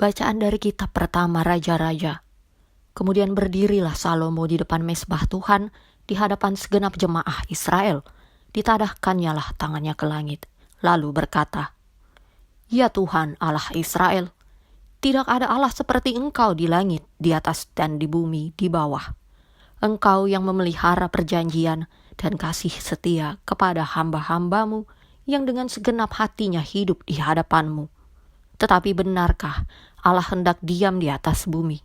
Bacaan dari kitab pertama Raja-Raja. Kemudian berdirilah Salomo di depan mezbah Tuhan di hadapan segenap jemaah Israel. Ditadahkannya lah tangannya ke langit, lalu berkata, "Ya Tuhan Allah Israel, tidak ada Allah seperti Engkau di langit, di atas dan di bumi, di bawah. Engkau yang memelihara perjanjian dan kasih setia kepada hamba-hambamu yang dengan segenap hatinya hidup di hadapanmu. Tetapi benarkah Allah hendak diam di atas bumi?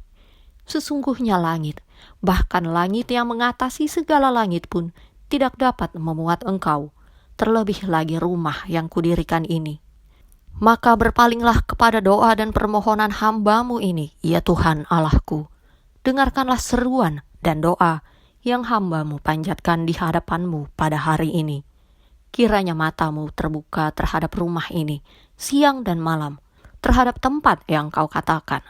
Sesungguhnya langit, bahkan langit yang mengatasi segala langit pun tidak dapat memuat Engkau, terlebih lagi rumah yang kudirikan ini. Maka berpalinglah kepada doa dan permohonan hamba-Mu ini, ya Tuhan Allahku. Dengarkanlah seruan dan doa yang hamba-Mu panjatkan di hadapan-Mu pada hari ini. Kiranya mata-Mu terbuka terhadap rumah ini, siang dan malam, terhadap tempat yang Kau katakan,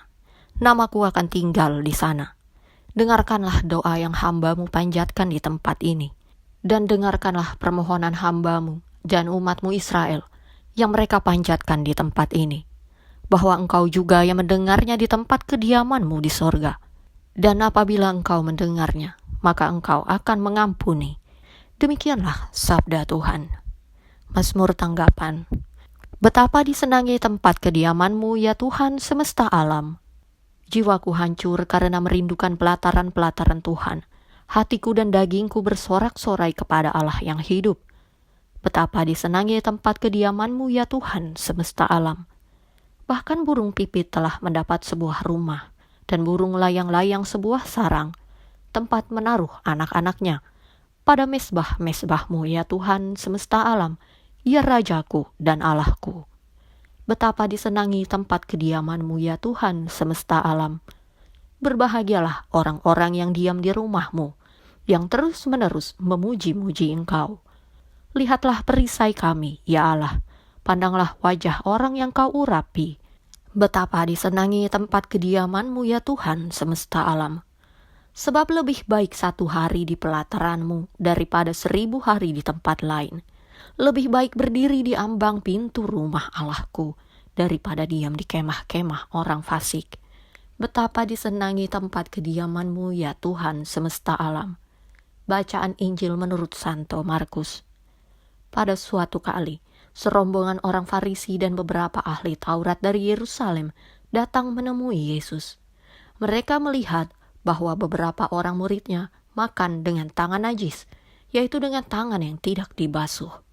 namaku akan tinggal di sana. Dengarkanlah doa yang hamba-Mu panjatkan di tempat ini, dan dengarkanlah permohonan hamba-Mu dan umat-Mu Israel yang mereka panjatkan di tempat ini, bahwa Engkau juga yang mendengarnya di tempat kediaman-Mu di sorga. Dan apabila Engkau mendengarnya, maka Engkau akan mengampuni." Demikianlah sabda Tuhan. Mazmur tanggapan. Betapa disenangi tempat kediaman-Mu, ya Tuhan semesta alam. Jiwaku hancur karena merindukan pelataran-pelataran Tuhan. Hatiku dan dagingku bersorak-sorai kepada Allah yang hidup. Betapa disenangi tempat kediaman-Mu, ya Tuhan semesta alam. Bahkan burung pipit telah mendapat sebuah rumah, dan burung layang-layang sebuah sarang, tempat menaruh anak-anaknya. Pada mezbah-mezbah-Mu, ya Tuhan semesta alam, ya Rajaku dan Allahku. Betapa disenangi tempat kediaman-Mu, ya Tuhan semesta alam. Berbahagialah orang-orang yang diam di rumah-Mu, yang terus-menerus memuji-muji Engkau. Lihatlah perisai kami, ya Allah. Pandanglah wajah orang yang Kau urapi. Betapa disenangi tempat kediaman-Mu, ya Tuhan semesta alam. Sebab lebih baik 1 hari di pelataran-Mu daripada 1000 hari di tempat lain. Lebih baik berdiri di ambang pintu rumah Allahku daripada diam di kemah-kemah orang fasik. Betapa disenangi tempat kediaman-Mu, ya Tuhan semesta alam. Bacaan Injil menurut Santo Markus. Pada suatu kali, serombongan orang Farisi dan beberapa ahli Taurat dari Yerusalem datang menemui Yesus. Mereka melihat bahwa beberapa orang muridnya makan dengan tangan najis, yaitu dengan tangan yang tidak dibasuh.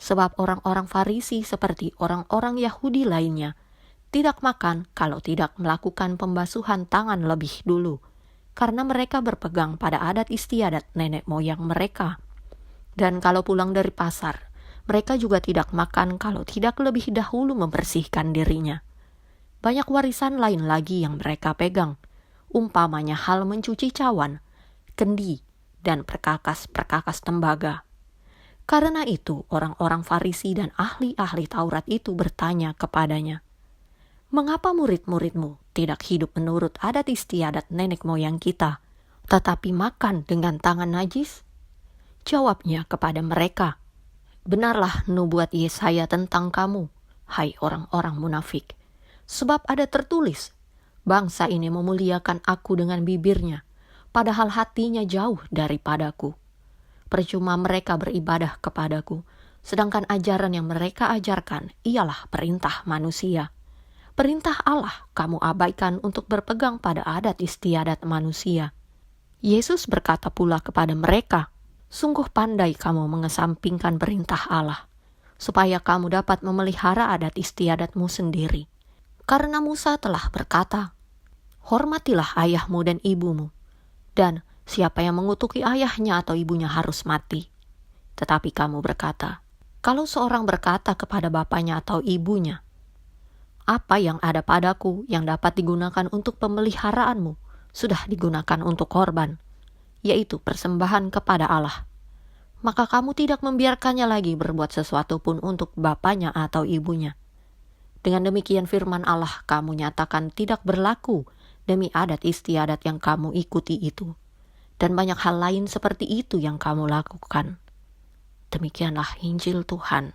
Sebab orang-orang Farisi seperti orang-orang Yahudi lainnya tidak makan kalau tidak melakukan pembasuhan tangan lebih dulu, karena mereka berpegang pada adat istiadat nenek moyang mereka. Dan kalau pulang dari pasar, mereka juga tidak makan kalau tidak lebih dahulu membersihkan dirinya. Banyak warisan lain lagi yang mereka pegang, umpamanya hal mencuci cawan, kendi, dan perkakas-perkakas tembaga. Karena itu orang-orang Farisi dan ahli-ahli Taurat itu bertanya kepadanya, "Mengapa murid-muridmu tidak hidup menurut adat istiadat nenek moyang kita, tetapi makan dengan tangan najis?" Jawabnya kepada mereka, "Benarlah nubuat Yesaya tentang kamu, hai orang-orang munafik. Sebab ada tertulis, bangsa ini memuliakan aku dengan bibirnya, padahal hatinya jauh daripadaku. Percuma mereka beribadah kepadaku, sedangkan ajaran yang mereka ajarkan ialah perintah manusia. Perintah Allah kamu abaikan untuk berpegang pada adat istiadat manusia." Yesus berkata pula kepada mereka, "Sungguh pandai kamu mengesampingkan perintah Allah, supaya kamu dapat memelihara adat istiadatmu sendiri. Karena Musa telah berkata, hormatilah ayahmu dan ibumu, dan siapa yang mengutuki ayahnya atau ibunya harus mati. Tetapi kamu berkata, kalau seorang berkata kepada bapaknya atau ibunya, apa yang ada padaku yang dapat digunakan untuk pemeliharaanmu, sudah digunakan untuk korban, yaitu persembahan kepada Allah. Maka kamu tidak membiarkannya lagi berbuat sesuatu pun untuk bapaknya atau ibunya. Dengan demikian firman Allah kamu nyatakan tidak berlaku demi adat istiadat yang kamu ikuti itu. Dan banyak hal lain seperti itu yang kamu lakukan." Demikianlah Injil Tuhan.